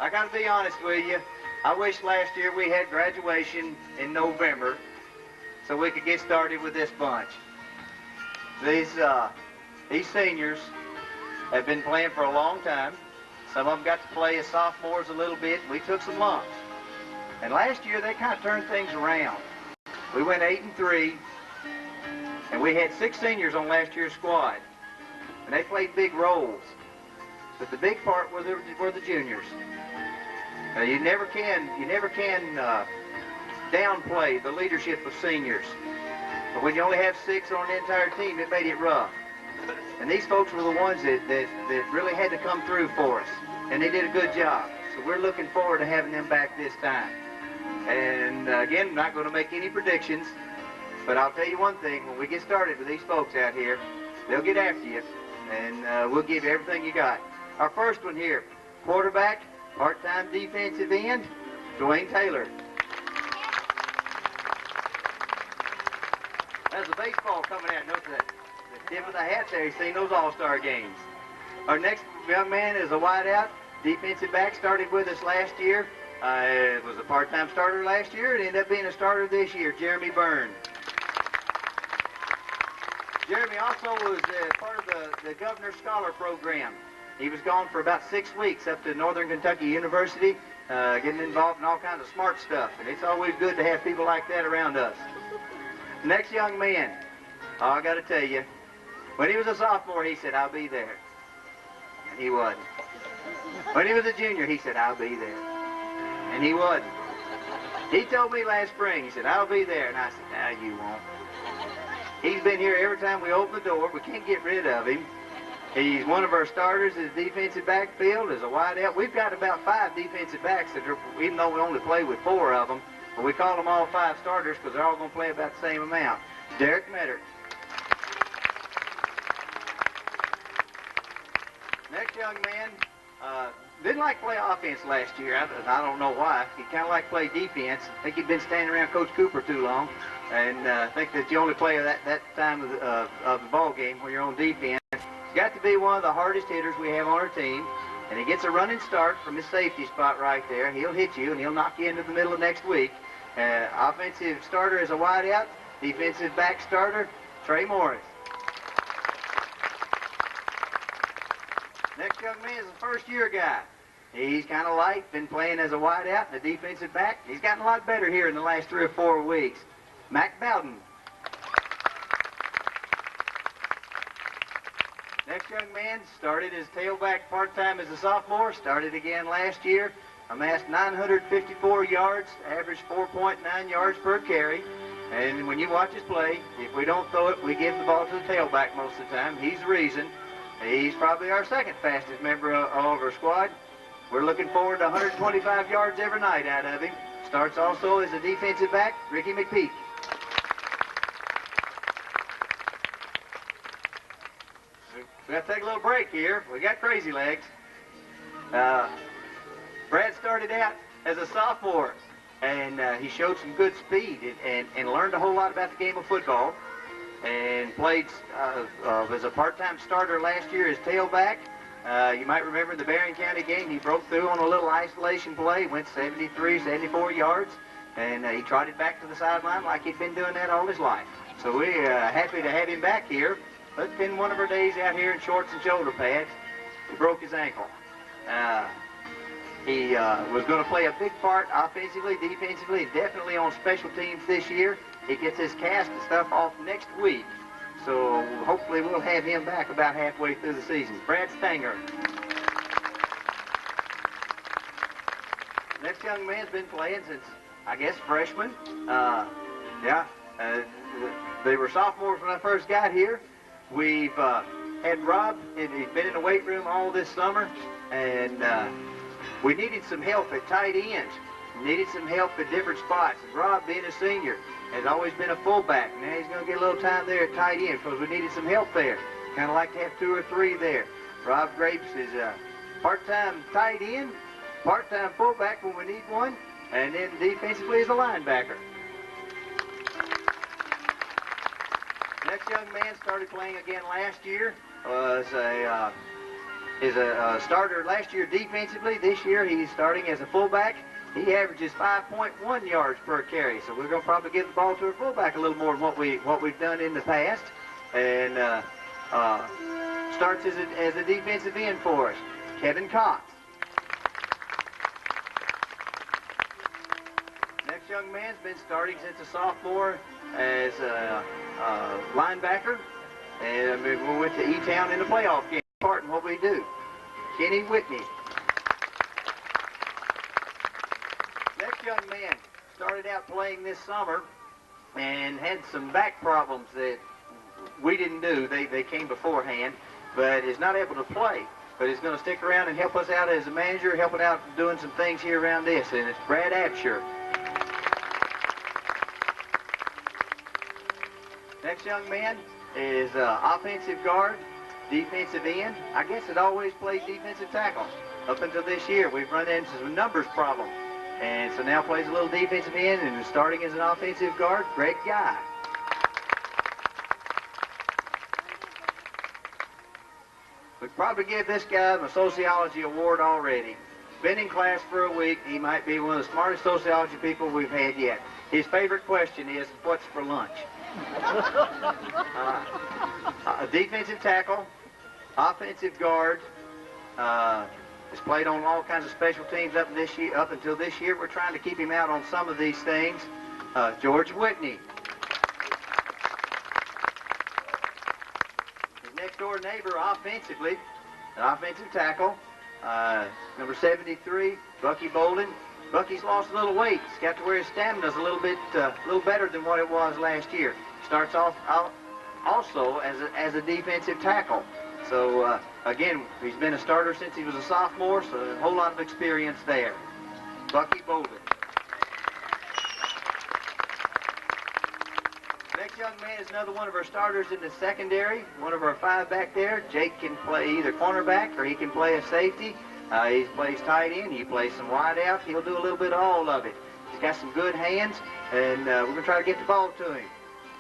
I got to be honest with you. I wish last year we had graduation in November so we could get started with this bunch. These seniors have been playing for a long time. Some of them got to play as sophomores a little bit. We took some lumps. And last year they kind of turned things around. We went 8-3, and we had 6 seniors on last year's squad. And they played big roles. But the big part were the juniors. You never can downplay the leadership of seniors. But when you only have 6 on an entire team, it made it rough. And these folks were the ones that really had to come through for us. And they did a good job. So we're looking forward to having them back this time. And again, I'm not going to make any predictions. But I'll tell you one thing. When we get started with these folks out here, they'll get after you. And we'll give you everything you got. Our first one here, quarterback, part-time defensive end, Dwayne Taylor. There's a baseball coming out. Notice that. The tip of the hat there. He's seen those all-star games. Our next young man is a wideout, defensive back, started with us last year. Was a part-time starter last year and ended up being a starter this year, Jeremy Byrne. Jeremy also was part of the Governor's Scholar Program. He was gone for about 6 weeks up to Northern Kentucky University, getting involved in all kinds of smart stuff. And it's always good to have people like that around us. Next young man, I got to tell you, when he was a sophomore, he said, "I'll be there." And he wasn't. When he was a junior, he said, "I'll be there." And he wasn't. He told me last spring, he said, "I'll be there." And I said, "No, you won't." He's been here every time we open the door. We can't get rid of him. He's one of our starters as defensive backfield, as a wideout. We've got about 5 defensive backs that are, even though we only play with 4 of them, but we call them all 5 starters because they're all going to play about the same amount. Derek Metter. Next young man didn't like to play offense last year. I don't know why. He kind of liked to play defense. I think he'd been standing around Coach Cooper too long. And I think that you only play that time of the ball game when you're on defense. He's got to be one of the hardest hitters we have on our team. And he gets a running start from his safety spot right there. He'll hit you and he'll knock you into the middle of next week. Offensive starter is a wideout. Defensive back starter, Trey Morris. Next young man is a first-year guy. He's kind of light, been playing as a wideout and a defensive back. He's gotten a lot better here in the last 3 or 4 weeks. Mac Bowden. Next young man started as tailback part-time as a sophomore, started again last year, amassed 954 yards, averaged 4.9 yards per carry. And when you watch us play, if we don't throw it, we give the ball to the tailback most of the time. He's the reason. He's probably our second fastest member of our squad. We're looking forward to 125 yards every night out of him. Starts also as a defensive back, Ricky McPeak. We got to take a little break here. We got crazy legs. Brad started out as a sophomore, and he showed some good speed and learned a whole lot about the game of football. And played as a part-time starter last year as tailback. You might remember in the Barron County game, he broke through on a little isolation play, went 73, 74 yards, and he trotted back to the sideline like he'd been doing that all his life. So we're happy to have him back here. But it's been one of our days out here in shorts and shoulder pads. He broke his ankle. He was going to play a big part offensively, defensively, definitely on special teams this year. He gets his cast and stuff off next week. So hopefully we'll have him back about halfway through the season. Brad Stanger. Next young man's been playing since, I guess, freshman. They were sophomores when I first got here. We've had Rob, and he's been in the weight room all this summer, and we needed some help at tight ends. Needed some help at different spots. And Rob, being a senior, has always been a fullback. Now he's going to get a little time there at tight end because we needed some help there. Kind of like to have 2 or 3 there. Rob Grapes is a part-time tight end, part-time fullback when we need one, and then defensively is a linebacker. Next young man started playing again last year. Was a is a starter last year defensively. This year he's starting as a fullback. He averages 5.1 yards per carry, so we're going to probably give the ball to a fullback a little more than what we've done in the past. And starts as a defensive end for us, Kevin Cox. Next young man's been starting since a sophomore as a linebacker, and we went to E-Town in the playoff game, part in what we do. Kenny Whitney. Next young man started out playing this summer and had some back problems that we didn't do. They came beforehand, but is not able to play. But is going to stick around and help us out as a manager, helping out doing some things here around this, and it's Brad Absher. Next young man is offensive guard, defensive end. I guess it always played defensive tackle. Up until this year, we've run into some numbers problem. And so now plays a little defensive end and is starting as an offensive guard, Greg Guy. We'd probably give this guy a sociology award already. Been in class for a week. He might be one of the smartest sociology people we've had yet. His favorite question is, what's for lunch? A defensive tackle, offensive guard, has played on all kinds of special teams up until this year. We're trying to keep him out on some of these things. George Whitney. His next door neighbor offensively, an offensive tackle, number 73, Bucky Bolden. Bucky's lost a little weight. He's got to where his stamina's a little better than what it was last year. Starts off also as a defensive tackle. So again, he's been a starter since he was a sophomore, so a whole lot of experience there. Bucky Bolden. Next young man is another one of our starters in the secondary, one of our five back there. Jake can play either cornerback or he can play a safety. He plays tight end, he plays some wide out, he'll do a little bit of all of it. He's got some good hands, and we're going to try to get the ball to him.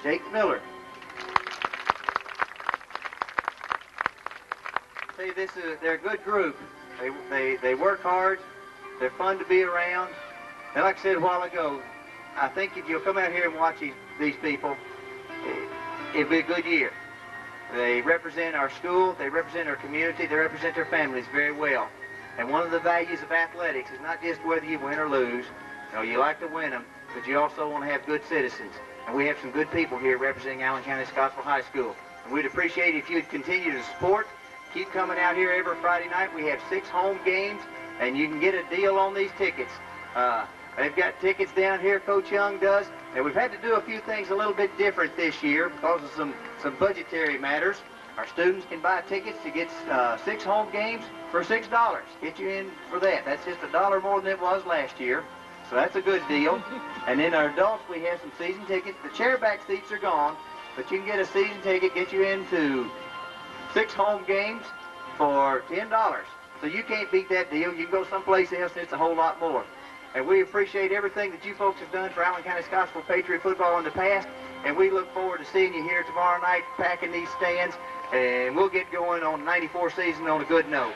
Jake Miller. See, they're a good group. They work hard, they're fun to be around. And like I said a while ago, I think if you'll come out here and watch these people, it'll be a good year. They represent our school, they represent our community, they represent their families very well. And one of the values of athletics is not just whether you win or lose. You know, you like to win them, but you also want to have good citizens. And we have some good people here representing Allen County Scottsville High School. And we'd appreciate it if you'd continue to support. Keep coming out here every Friday night. We have 6 home games, and you can get a deal on these tickets. They've got tickets down here, Coach Young does. And we've had to do a few things a little bit different this year because of some budgetary matters. Our students can buy tickets to get 6 home games for $6. Get you in for that. That's just $1 more than it was last year. So that's a good deal. And then our adults, we have some season tickets. The chairback seats are gone, but you can get a season ticket, get you into 6 home games for $10. So you can't beat that deal. You can go someplace else and it's a whole lot more. And we appreciate everything that you folks have done for Allen County Scottsville Patriot football in the past. And we look forward to seeing you here tomorrow night packing these stands. And we'll get going on the '94 season on a good note.